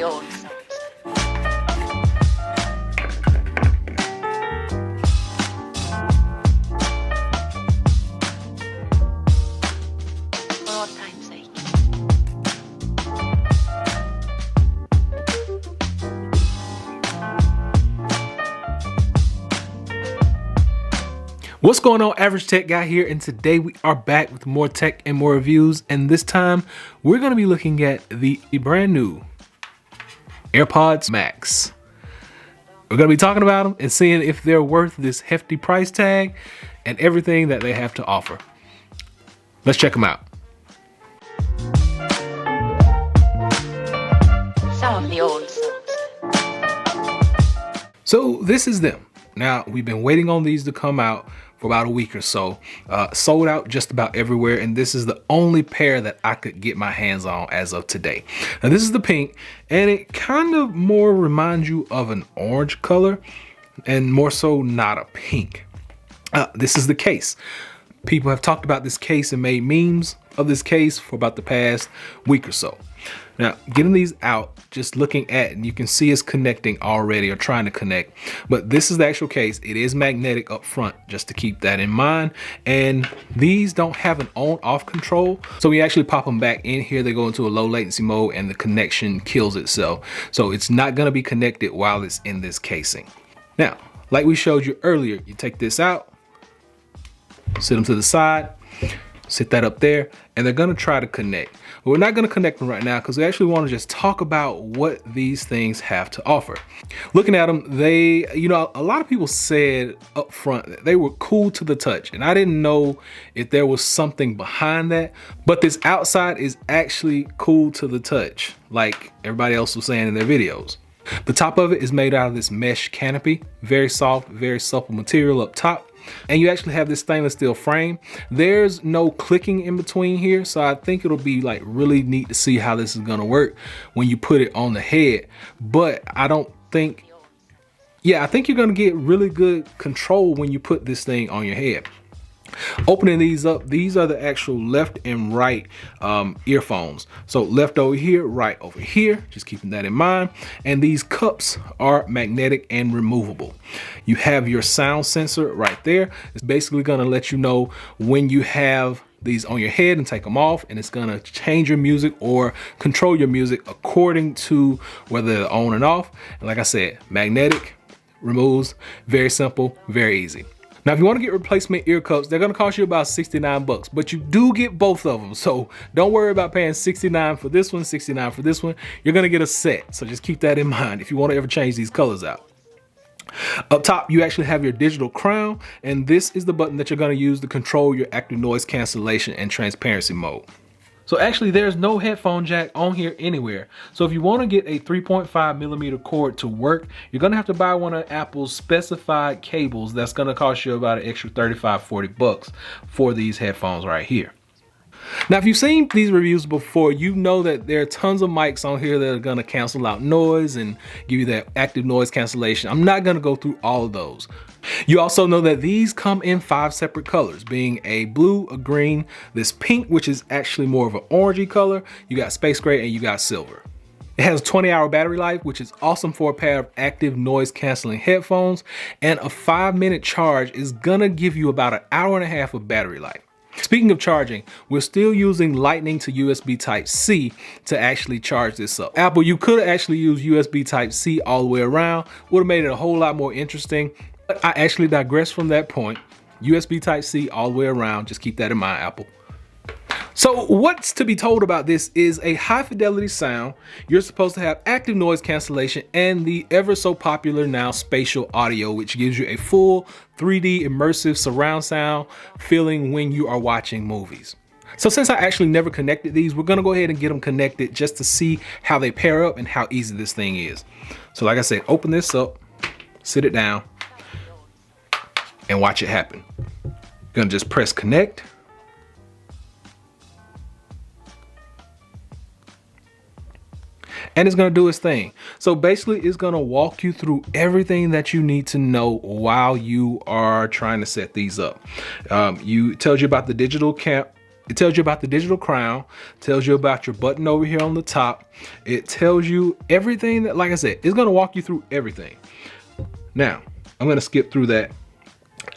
old songs. For all time's sake. What's going on, Average Tech Guy here, and today we are back with more tech and more reviews, and this time we're going to be looking at the brand new Airpods Max. We're going to be talking about them and seeing if they're worth this hefty price tag and everything that they have to offer. Let's check them out. Some of the old songs. So this is them. Now, we've been waiting on these to come out for about a week or so. Sold out just about everywhere, and this is the only pair that I could get my hands on as of today. Now, this is the pink, and it kind of more reminds you of an orange color, and more so not a pink. This is the case. People have talked about this case and made memes of this case for about the past week or so. Now, getting these out, just looking at, and you can see it's connecting already or trying to connect, but this is the actual case. It is magnetic up front, just to keep that in mind. And these don't have an on-off control. So we actually pop them back in here, they go into a low latency mode and the connection kills itself. So it's not gonna be connected while it's in this casing. Now, like we showed you earlier, you take this out, sit them to the side, sit that up there, and they're gonna try to connect. But we're not gonna connect them right now because we actually wanna just talk about what these things have to offer. Looking at them, they, a lot of people said up front that they were cool to the touch, and I didn't know if there was something behind that, but this outside is actually cool to the touch, like everybody else was saying in their videos. The top of it is made out of this mesh canopy, very soft, very supple material up top. And you actually have this stainless steel frame. There's no clicking in between here, so I think it'll be like really neat to see how this is gonna work when you put it on the head. But I think you're gonna get really good control when you put this thing on your head. Opening these up, these are the actual left and right earphones. So left over here, right over here, just keeping that in mind. And these cups are magnetic and removable. You have your sound sensor right there. It's basically gonna let you know when you have these on your head and take them off, and it's gonna change your music or control your music according to whether they're on and off. And like I said, magnetic, removes, very simple, very easy. Now, if you want to get replacement ear cups, they're going to cost you about 69 bucks, but you do get both of them. So don't worry about paying 69 for this one, 69 for this one. You're going to get a set. So just keep that in mind if you want to ever change these colors out. Up top, you actually have your digital crown, and this is the button that you're going to use to control your active noise cancellation and transparency mode. So actually, there's no headphone jack on here anywhere. So if you want to get a 3.5 millimeter cord to work, you're going to have to buy one of Apple's specified cables. That's going to cost you about an extra 35, 40 bucks for these headphones right here. Now, if you've seen these reviews before, you know that there are tons of mics on here that are going to cancel out noise and give you that active noise cancellation. I'm not going to go through all of those. You also know that these come in 5 separate colors, being a blue, a green, this pink, which is actually more of an orangey color. You got space gray, and you got silver. It has a 20-hour battery life, which is awesome for a pair of active noise canceling headphones, and a 5-minute charge is gonna give you about an hour and a half of battery life. Speaking of charging, we're still using Lightning to USB Type-C to actually charge this up. Apple, you could actually use USB Type-C all the way around, would have made it a whole lot more interesting. But I actually digress from that point. USB Type-C all the way around, just keep that in mind, Apple. So what's to be told about this is a high fidelity sound. You're supposed to have active noise cancellation and the ever so popular now spatial audio, which gives you a full 3D immersive surround sound feeling when you are watching movies. So since I actually never connected these, we're gonna go ahead and get them connected just to see how they pair up and how easy this thing is. So like I said, open this up, sit it down, and watch it happen. You're gonna just press connect. And it's gonna do its thing. So basically it's gonna walk you through everything that you need to know while you are trying to set these up. It tells you about the digital It tells you about the digital crown, tells you about your button over here on the top. It tells you everything that, like I said, it's gonna walk you through everything. Now, I'm gonna skip through that.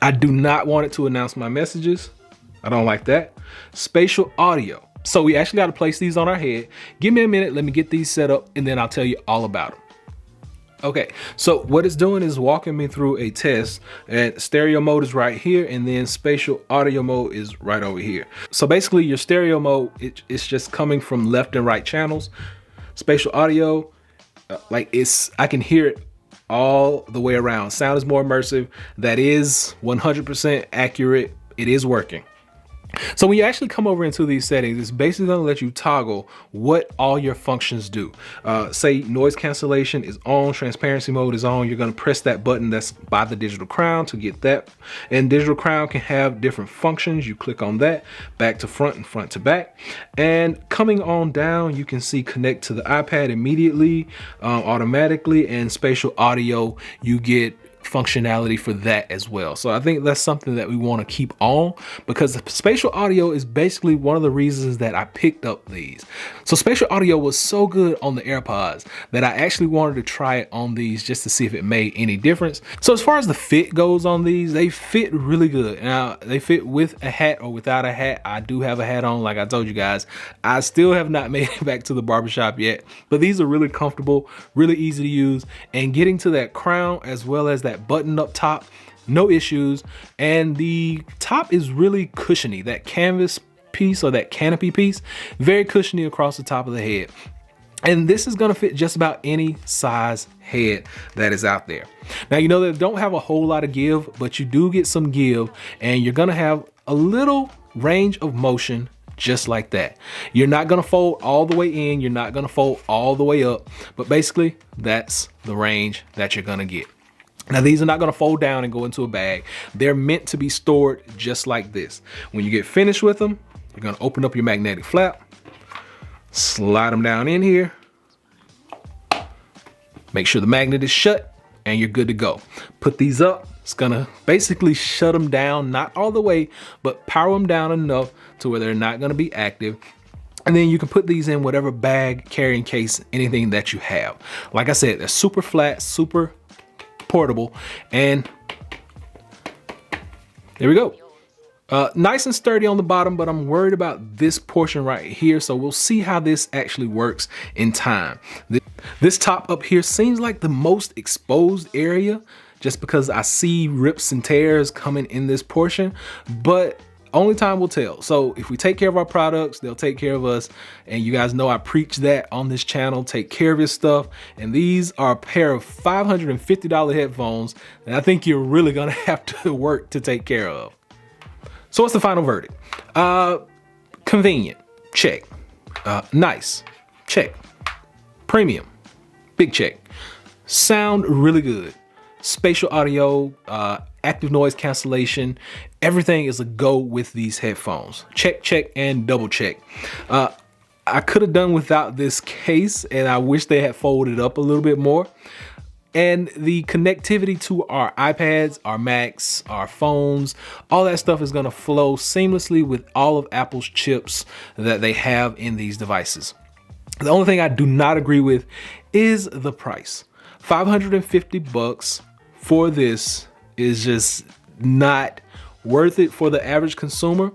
I do not want it to announce my messages. I don't like that. Spatial audio. So we actually gotta place these on our head. Give me a minute, let me get these set up, and then I'll tell you all about them. Okay, so what it's doing is walking me through a test, and stereo mode is right here, and then spatial audio mode is right over here. So basically your stereo mode, it's just coming from left and right channels. Spatial audio, I can hear it all the way around. Sound is more immersive. That is 100% accurate. It is working. So when you actually come over into these settings, it's basically gonna let you toggle what all your functions do. Say noise cancellation is on, transparency mode is on, you're gonna press that button that's by the digital crown to get that. And digital crown can have different functions. You click on that, back to front and front to back. And coming on down, you can see connect to the iPad immediately, automatically, and spatial audio, you get functionality for that as well. So I think that's something that we want to keep on, because the spatial audio is basically one of the reasons that I picked up these. So spatial audio was so good on the AirPods that I actually wanted to try it on these just to see if it made any difference. So as far as the fit goes on these, they fit really good. Now they fit with a hat or without a hat. I do have a hat on, like I told you guys. I still have not made it back to the barbershop yet, but these are really comfortable, really easy to use, and getting to that crown as well as that button up top, no issues. And the top is really cushiony. That canvas piece or that canopy piece, very cushiony across the top of the head. And this is gonna fit just about any size head that is out there. Now, you know, they don't have a whole lot of give, but you do get some give, and you're gonna have a little range of motion just like that. You're not gonna fold all the way in, you're not gonna fold all the way up, but basically that's the range that you're gonna get. Now, these are not gonna fold down and go into a bag. They're meant to be stored just like this. When you get finished with them, you're gonna open up your magnetic flap, slide them down in here, make sure the magnet is shut, and you're good to go. Put these up. It's gonna basically shut them down, not all the way, but power them down enough to where they're not gonna be active. And then you can put these in whatever bag, carrying case, anything that you have. Like I said, they're super flat, super portable, and there we go. Nice and sturdy on the bottom, but I'm worried about this portion right here. So we'll see how this actually works in time. This top up here seems like the most exposed area, just because I see rips and tears coming in this portion, but only time will tell. So if we take care of our products, they'll take care of us. And you guys know I preach that on this channel. Take care of your stuff. And these are a pair of $550 headphones that I think you're really gonna have to work to take care of. So what's the final verdict? Convenient, check. Nice, check. Premium, big check. Sound really good. Spatial audio, active noise cancellation, everything is a go with these headphones. Check, check, and double check. I could have done without this case, and I wish they had folded up a little bit more. And the connectivity to our iPads, our Macs, our phones, all that stuff is gonna flow seamlessly with all of Apple's chips that they have in these devices. The only thing I do not agree with is the price. $550 for this is just not worth it for the average consumer.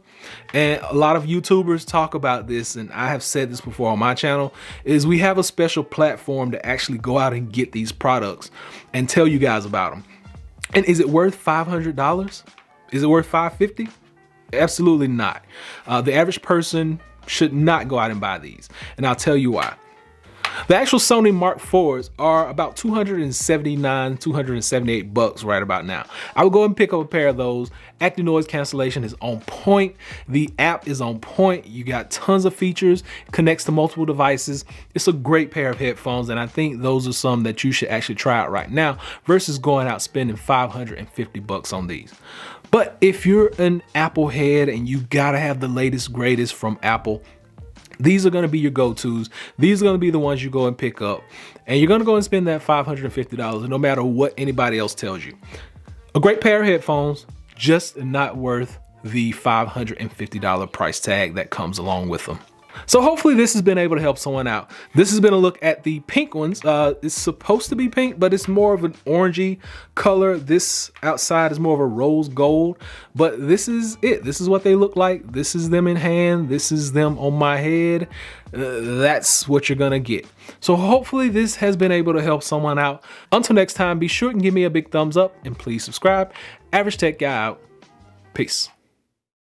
And a lot of YouTubers talk about this, and I have said this before on my channel, is we have a special platform to actually go out and get these products and tell you guys about them. And is it worth $500? Is it worth $550? Absolutely not. The average person should not go out and buy these, and I'll tell you why. The actual Sony Mark IVs are about $279, $278 right about now. I would go and pick up a pair of those. Active noise cancellation is on point. The app is on point. You got tons of features, connects to multiple devices. It's a great pair of headphones, and I think those are some that you should actually try out right now versus going out spending $550 on these. But if you're an Apple head and you gotta have the latest, greatest from Apple, these are gonna be your go-tos. These are gonna be the ones you go and pick up, and you're gonna go and spend that $550 no matter what anybody else tells you. A great pair of headphones, just not worth the $550 price tag that comes along with them. So hopefully this has been able to help someone out. This has been a look at the pink ones. It's supposed to be pink, but it's more of an orangey color. This outside is more of a rose gold, but this is it. This is what they look like. This is them in hand. This is them on my head. That's what you're gonna get. So hopefully this has been able to help someone out. Until next time, be sure and give me a big thumbs up and please subscribe. Average Tech Guy out. Peace.